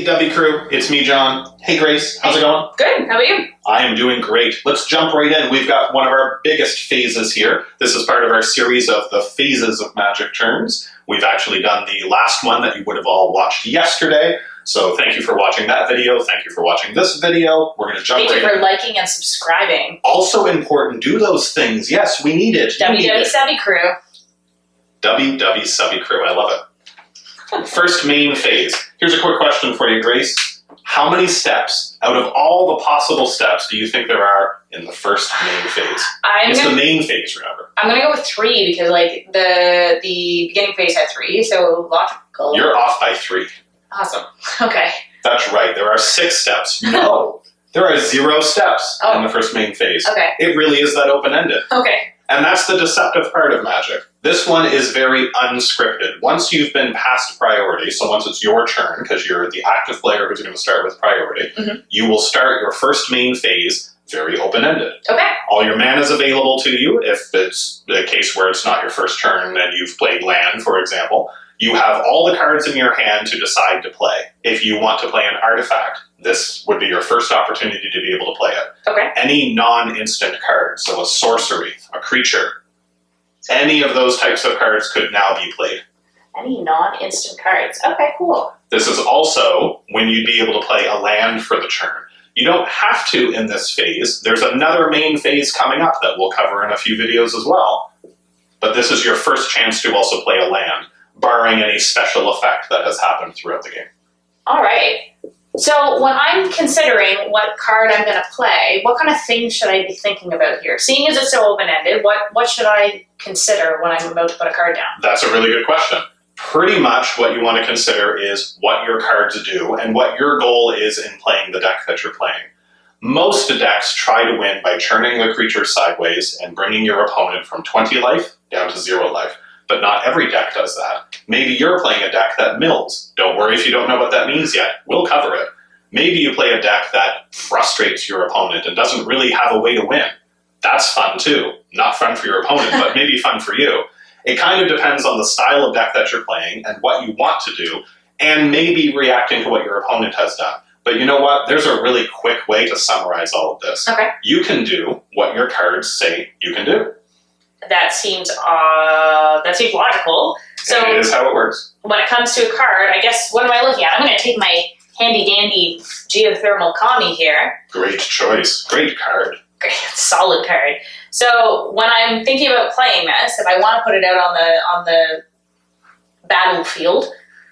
Hey, Dubbie crew, it's me, John. Hey, Grace, how's it going? Good, how about you? I am doing great. Let's jump right in. We've got one of our biggest phases here. This is part of our series of the phases of magic turns. We've actually done the last one that you would have all watched yesterday. So thank you for watching that video. Thank you for watching this video. We're going to jump right in. Thank you for liking and subscribing. Also important, do those things. Yes, we need it. DubbieDubbie crew. DubbieDubbie crew. I love it. First main phase. Here's a quick question for you, Grace. How many steps, out of all the possible steps, do you think there are in the first main phase? The main phase, remember. I'm going to go with 3 because like the beginning phase had 3, so logical. You're off by 3. Awesome. Okay. That's right. There are 6 steps. No, there are 0 steps in the first main phase. Okay. It really is that open-ended. Okay. And that's the deceptive part of magic. This one is very unscripted. Once you've been past priority, so once it's your turn, because you're the active player who's going to start with priority, you will start your first main phase very open-ended. Okay. All your mana is available to you. If it's a case where it's not your first turn and you've played land, for example, you have all the cards in your hand to decide to play. If you want to play an artifact, this would be your first opportunity to be able to play it. Okay. Any non-instant card, so a sorcery, a creature, any of those types of cards could now be played. Any non-instant cards. Okay, cool. This is also when you'd be able to play a land for the turn. You don't have to in this phase. There's another main phase coming up that we'll cover in a few videos as well. But this is your first chance to also play a land, barring any special effect that has happened throughout the game. All right. So when I'm considering what card I'm going to play, what kind of things should I be thinking about here? Seeing as it's so open-ended, what should I consider when I'm about to put a card down? That's a really good question. Pretty much what you want to consider is what your cards do and what your goal is in playing the deck that you're playing. Most decks try to win by churning the creature sideways and bringing your opponent from 20 life down to 0 life. But not every deck does that. Maybe you're playing a deck that mills. Don't worry if you don't know what that means yet. We'll cover it. Maybe you play a deck that frustrates your opponent and doesn't really have a way to win. That's fun too. Not fun for your opponent, but maybe fun for you. It kind of depends on the style of deck that you're playing and what you want to do, and maybe reacting to what your opponent has done. But you know what? There's a really quick way to summarize all of this. Okay. You can do what your cards say you can do. That seems logical. So and it is how it works. When it comes to a card, I guess, what am I looking at? I'm going to take my handy-dandy geothermal commie here. Great choice. Great card. Great, solid card. So when I'm thinking about playing this, if I want to put it out on the battlefield.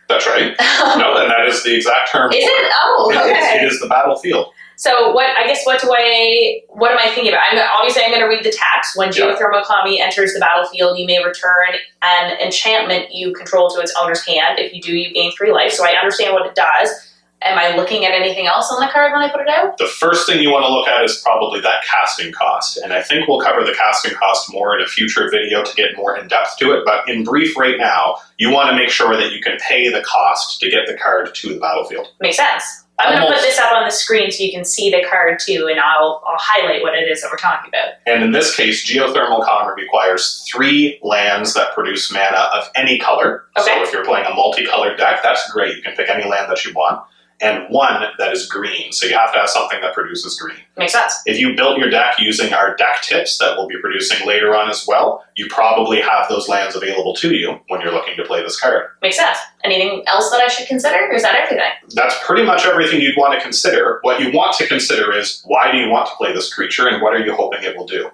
That's right. No, and that is the exact term. Is it? Oh, okay. It is the battlefield. So what am I thinking about? I'm going to read the text. When Geothermal Kami enters the battlefield, you may return an enchantment you control to its owner's hand. If you do, you gain 3 life. So I understand what it does. Am I looking at anything else on the card when I put it out? The first thing you want to look at is probably that casting cost. And I think we'll cover the casting cost more in a future video to get more in depth to it. But in brief right now, you want to make sure that you can pay the cost to get the card to the battlefield. Makes sense. I'm going to put this up on the screen so you can see the card too, and I'll highlight what it is that we're talking about. And in this case, Geothermal Common requires 3 lands that produce mana of any color. Okay. So if you're playing a multicolored deck, that's great. You can pick any land that you want. And 1 that is green. So you have to have something that produces green. Makes sense. If you built your deck using our deck tips that we'll be producing later on as well, you probably have those lands available to you when you're looking to play this card. Makes sense. Anything else that I should consider, or is that everything? That's pretty much everything you'd want to consider. What you want to consider is, why do you want to play this creature and what are you hoping it will do?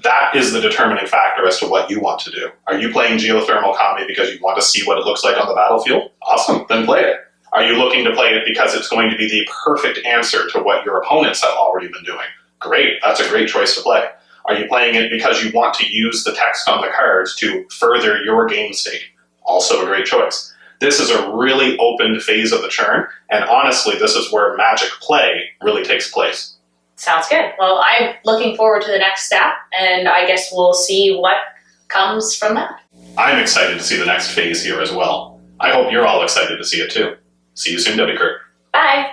That is the determining factor as to what you want to do. Are you playing Geothermal Kami because you want to see what it looks like on the battlefield? Awesome, then play it. Are you looking to play it because it's going to be the perfect answer to what your opponents have already been doing? Great, that's a great choice to play. Are you playing it because you want to use the text on the cards to further your game state? Also a great choice. This is a really open phase of the turn, and honestly, this is where magic play really takes place. Sounds good. Well, I'm looking forward to the next step, and I guess we'll see what comes from that. I'm excited to see the next phase here as well. I hope you're all excited to see it too. See you soon, Dubbie Crew. Bye.